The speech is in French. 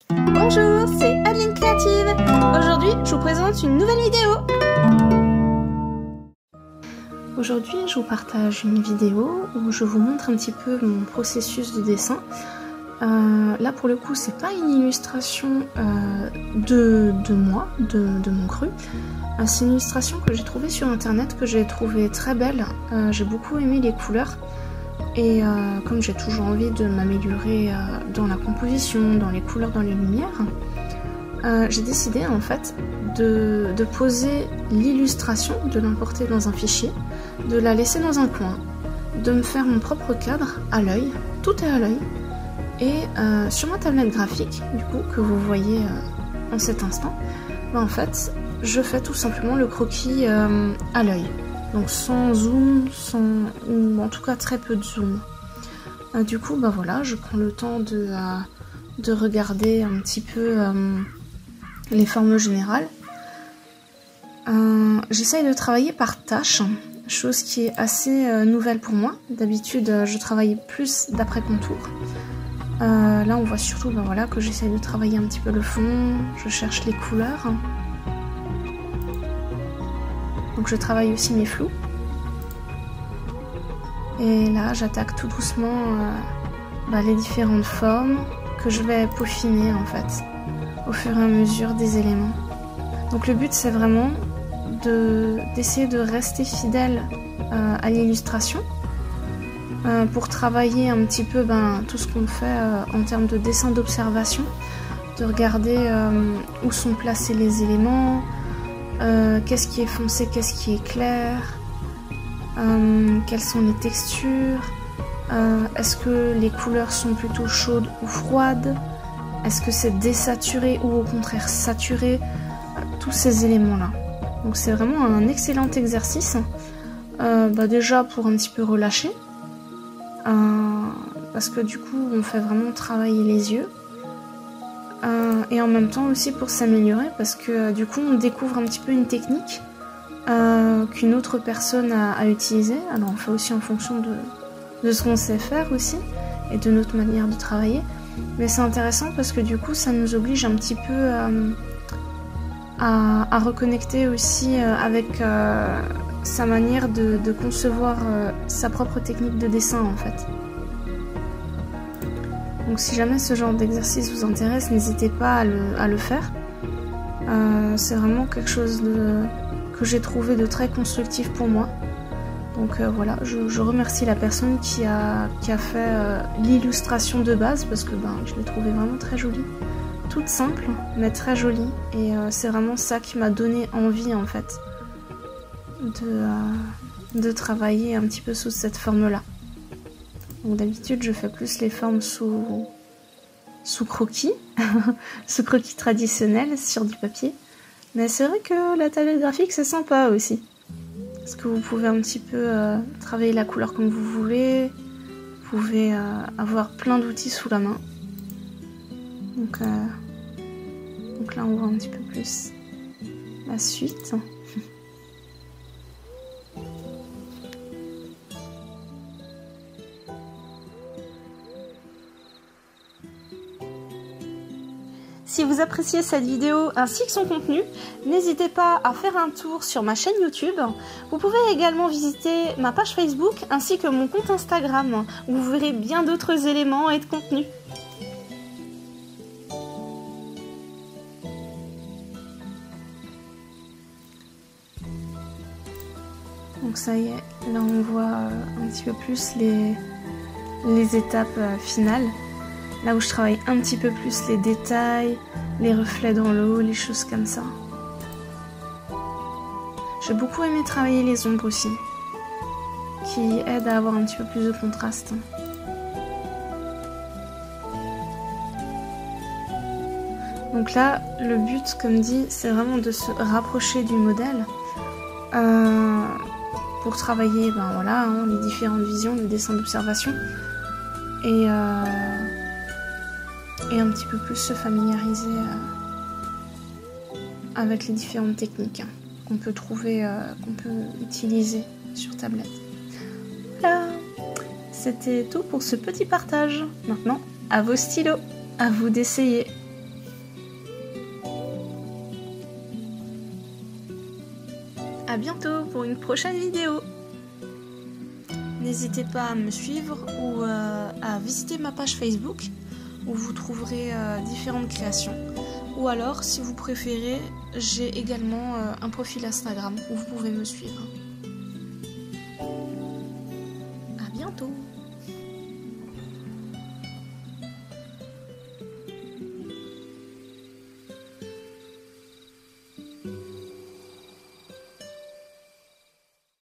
Bonjour, c'est Adeline Créative. Aujourd'hui, je vous présente une nouvelle vidéo. Aujourd'hui, je vous partage une vidéo où je vous montre un petit peu mon processus de dessin. Là, pour le coup, c'est pas une illustration de moi, de mon cru. C'est une illustration que j'ai trouvée sur internet, que j'ai trouvée très belle. J'ai beaucoup aimé les couleurs. Et comme j'ai toujours envie de m'améliorer dans la composition, dans les couleurs, dans les lumières, j'ai décidé en fait de poser l'illustration, de l'importer dans un fichier, de la laisser dans un coin, de me faire mon propre cadre à l'œil, tout est à l'œil, et sur ma tablette graphique, du coup, que vous voyez en cet instant, en fait, je fais tout simplement le croquis à l'œil. Donc sans zoom, ou en tout cas très peu de zoom. Du coup, voilà, je prends le temps de regarder un petit peu les formes générales. J'essaye de travailler par tâches, chose qui est assez nouvelle pour moi. D'habitude, je travaille plus d'après contour. Là, on voit surtout voilà, que j'essaye de travailler un petit peu le fond, je cherche les couleurs. Donc je travaille aussi mes flous. Et là, j'attaque tout doucement les différentes formes que je vais peaufiner en fait, au fur et à mesure des éléments. Donc le but, c'est vraiment d'essayer de rester fidèle à l'illustration pour travailler un petit peu tout ce qu'on fait en termes de dessin d'observation, de regarder où sont placés les éléments, qu'est-ce qui est foncé, qu'est-ce qui est clair, quelles sont les textures, est-ce que les couleurs sont plutôt chaudes ou froides, est-ce que c'est désaturé ou au contraire saturé, tous ces éléments-là. Donc c'est vraiment un excellent exercice, déjà pour un petit peu relâcher, parce que du coup on fait vraiment travailler les yeux. Et en même temps aussi pour s'améliorer parce que du coup on découvre un petit peu une technique qu'une autre personne a utilisée. Alors on fait aussi en fonction de ce qu'on sait faire aussi et de notre manière de travailler, mais c'est intéressant parce que du coup ça nous oblige un petit peu à reconnecter aussi avec sa manière de concevoir sa propre technique de dessin en fait. Donc si jamais ce genre d'exercice vous intéresse, n'hésitez pas à le faire. C'est vraiment quelque chose que j'ai trouvé de très constructif pour moi. Donc voilà, je remercie la personne qui a fait l'illustration de base parce que je l'ai trouvée vraiment très jolie. Toute simple, mais très jolie. Et c'est vraiment ça qui m'a donné envie en fait de travailler un petit peu sous cette forme-là. Donc d'habitude je fais plus les formes sous croquis, sous croquis traditionnel sur du papier. Mais c'est vrai que la tablette graphique c'est sympa aussi. Parce que vous pouvez un petit peu travailler la couleur comme vous voulez. Vous pouvez avoir plein d'outils sous la main. Donc là on voit un petit peu plus la suite. Si vous appréciez cette vidéo ainsi que son contenu, n'hésitez pas à faire un tour sur ma chaîne YouTube. Vous pouvez également visiter ma page Facebook ainsi que mon compte Instagram où vous verrez bien d'autres éléments et de contenus. Donc ça y est, là on voit un petit peu plus les étapes finales. Là où je travaille un petit peu plus les détails, les reflets dans l'eau, les choses comme ça. J'ai beaucoup aimé travailler les ombres aussi, qui aident à avoir un petit peu plus de contraste. Donc là, le but, comme dit, c'est vraiment de se rapprocher du modèle pour travailler les différentes visions, le dessin d'observation. Et un petit peu plus se familiariser avec les différentes techniques qu'on peut trouver, qu'on peut utiliser sur tablette. Voilà, c'était tout pour ce petit partage. Maintenant, à vos stylos, à vous d'essayer. à bientôt pour une prochaine vidéo. N'hésitez pas à me suivre ou à visiter ma page Facebook où vous trouverez différentes créations. Ou alors, si vous préférez, j'ai également un profil Instagram où vous pouvez me suivre.